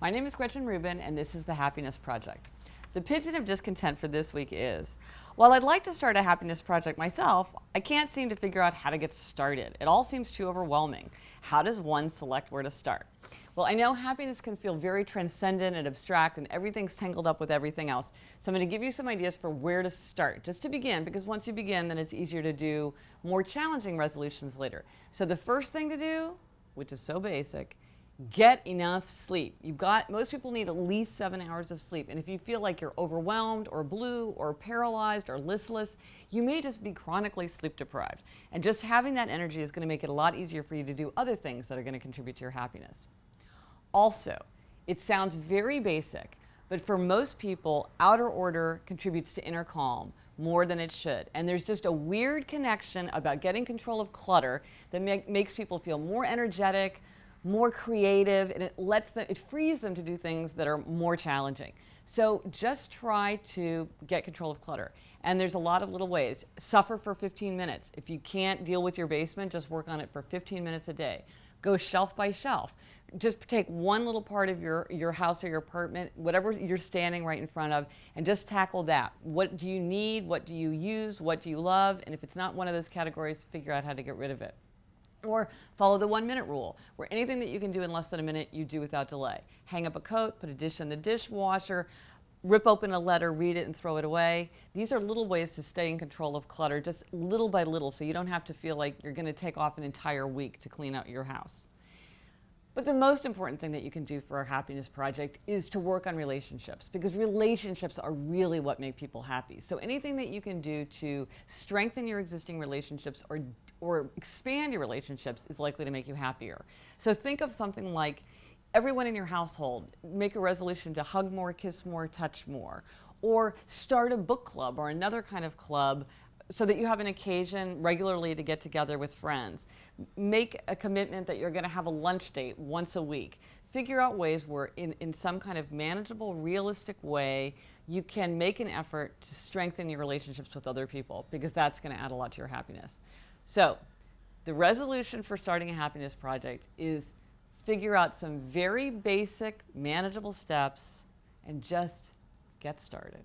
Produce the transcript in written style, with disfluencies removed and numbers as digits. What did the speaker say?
My name is Gretchen Rubin, and this is the Happiness Project. The pigeon of discontent for this week is, while I'd like to start a happiness project myself, I can't seem to figure out how to get started. It all seems too overwhelming. How does one select where to start? Well, I know happiness can feel very transcendent and abstract, and everything's tangled up with everything else. So I'm going to give you some ideas for where to start, just to begin, because once you begin, then it's easier to do more challenging resolutions later. So the first thing to do, which is so basic, get enough sleep. Most people need at least 7 hours of sleep. And if you feel like you're overwhelmed or blue or paralyzed or listless, you may just be chronically sleep deprived. And just having that energy is going to make it a lot easier for you to do other things that are going to contribute to your happiness. Also, it sounds very basic, but for most people, outer order contributes to inner calm more than it should. And there's just a weird connection about getting control of clutter that makes people feel more energetic, more creative, and it frees them to do things that are more challenging. So just try to get control of clutter. And there's a lot of little ways. Suffer for 15 minutes. If you can't deal with your basement, just work on it for 15 minutes a day. Go shelf by shelf. Just take one little part of your house or your apartment, whatever you're standing right in front of, and just tackle that. What do you need? What do you use? What do you love? And if it's not one of those categories, figure out how to get rid of it. Or follow the 1-minute rule, where anything that you can do in less than a minute, you do without delay. Hang up a coat, put a dish in the dishwasher, rip open a letter, read it, and throw it away. These are little ways to stay in control of clutter, just little by little, so you don't have to feel like you're going to take off an entire week to clean out your house. But the most important thing that you can do for our happiness project is to work on relationships, because relationships are really what make people happy. So anything that you can do to strengthen your existing relationships or expand your relationships is likely to make you happier. So think of something like everyone in your household, make a resolution to hug more, kiss more, touch more, or start a book club or another kind of club so that you have an occasion regularly to get together with friends. Make a commitment that you're going to have a lunch date once a week. Figure out ways where in some kind of manageable, realistic way, you can make an effort to strengthen your relationships with other people, because that's going to add a lot to your happiness. So the resolution for starting a happiness project is figure out some very basic, manageable steps and just get started.